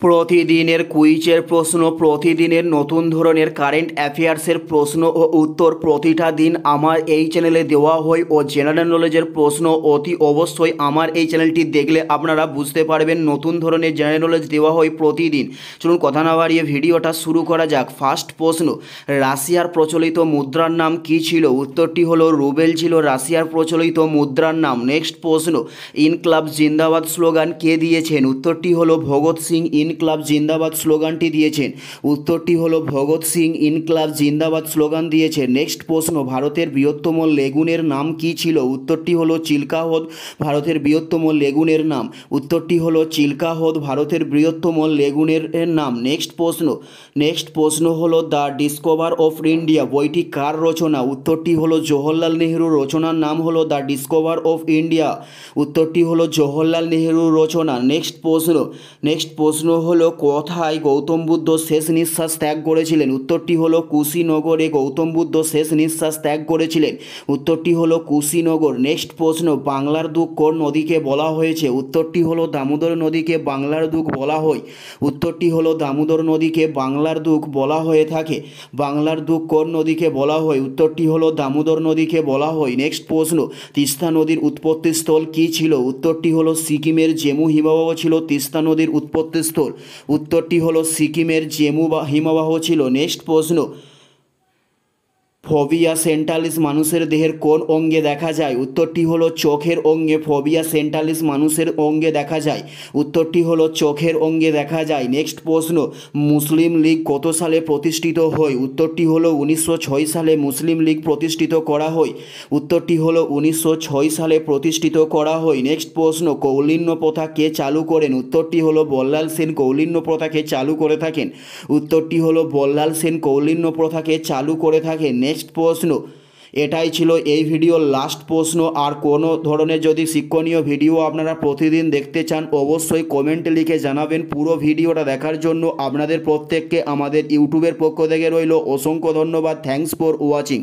প্রতিদিনের কুইজের প্রশ্ন, প্রতিদিনের নতুন ধরনের কারেন্ট অ্যাফেয়ার্সের প্রশ্ন ও উত্তর প্রতিটা দিন আমার এই চ্যানেলে দেওয়া হয় ও জেনারেল নলেজের প্রশ্ন অতি অবশ্যই আমার এই চ্যানেলটি দেখলে আপনারা বুঝতে পারবেন নতুন ধরনের জেনারেল নলেজ দেওয়া হয় প্রতিদিন। চলুন কথা না বাড়িয়ে ভিডিওটা শুরু করা যাক। ফার্স্ট প্রশ্ন, রাশিয়ার প্রচলিত মুদ্রার নাম কী ছিল? উত্তরটি হলো রুবেল ছিল রাশিয়ার প্রচলিত মুদ্রার নাম। নেক্সট প্রশ্ন, ইনকলাব জিন্দাবাদ স্লোগান কে দিয়েছেন? উত্তরটি হলো ভগৎ সিং ইনকলাব জিন্দাবাদ স্লোগানটি দিয়েছেন। উত্তরটি হলো ভগৎ সিং ইনকলাব জিন্দাবাদ স্লোগান দিয়েছেন। নেক্সট প্রশ্ন, ভারতের বৃহত্তম লেগুনের নাম কি ছিল? উত্তরটি হলো চিল্কা হ্রদ ভারতের বৃহত্তম লেগুনের নাম। উত্তরটি হলো চিল্কা হ্রদ ভারতের বৃহত্তম লেগুনের নাম। নেক্সট প্রশ্ন হলো দ্য ডিসকভার অফ ইন্ডিয়া বইটি কার রচনা? উত্তরটি হলো জওহরলাল নেহরুর রচনার নাম হলো দ্য ডিসকভার অফ ইন্ডিয়া। উত্তরটি হলো জওহরলাল নেহরুর রচনা। নেক্সট প্রশ্ন হলো কোথায় গৌতম বুদ্ধ শেষ নিঃশ্বাস ত্যাগ করেছিলেন? উত্তরটি হলো কুশীনগরে গৌতম বুদ্ধ শেষ নিঃশ্বাস ত্যাগ করেছিলেন। উত্তরটি হলো কুশীনগর। নেক্সট প্রশ্ন, বাংলার দুঃখ কোন নদীকে বলা হয়েছে? উত্তরটি হলো দামোদর নদীকে বাংলার দুঃখ বলা হয়। উত্তরটি হলো দামোদর নদীকে বাংলার দুঃখ বলা হয়ে থাকে। বাংলার দুঃখ কোন নদীকে বলা হয়? উত্তরটি হলো দামোদর নদীকে বলা হয়। নেক্সট প্রশ্ন, তিস্তা নদীর উৎপত্তিস্থল কী ছিল? উত্তরটি হলো সিকিমের জেমু হিমবাহ ছিল তিস্তা নদীর উৎপত্তিস্থল। উত্তরটি হলো সিকিমের জেমু হিমবাহ ছিল। নেক্সট প্রশ্ন, ফোবিয়া সেন্টালিস মানুষের দেহের কোন অঙ্গে দেখা যায়? উত্তরটি হলো চোখের অঙ্গে ফোবিয়া সেন্টালিস মানুষের অঙ্গে দেখা যায়। উত্তরটি হলো চোখের অঙ্গে দেখা যায়। নেক্সট প্রশ্ন, মুসলিম লীগ কত সালে প্রতিষ্ঠিত হয়? উত্তরটি হলো 1906 সালে মুসলিম লীগ প্রতিষ্ঠিত করা হয়। উত্তরটি হলো 1906 সালে প্রতিষ্ঠিত করা হয়। নেক্সট প্রশ্ন, কৌলিন্য প্রথা কে চালু করেন? উত্তরটি হলো বল্লাল সেন কৌলিন্য প্রথাকে চালু করে থাকেন। উত্তরটি হলো বল্লাল সেন কৌলিন্য প্রথাকে চালু করে থাকেন। নেক্সট প্রশ্ন, এটাই ছিল এই ভিডিওর লাস্ট প্রশ্ন। আর কোনো ধরনের যদি শিক্ষণীয় ভিডিও আপনারা প্রতিদিন দেখতে চান অবশ্যই কমেন্টে লিখে জানাবেন। পুরো ভিডিওটা দেখার জন্য আপনাদের প্রত্যেককে আমাদের ইউটিউবের পক্ষ থেকে রইল অসংখ্য ধন্যবাদ। Thanks for watching.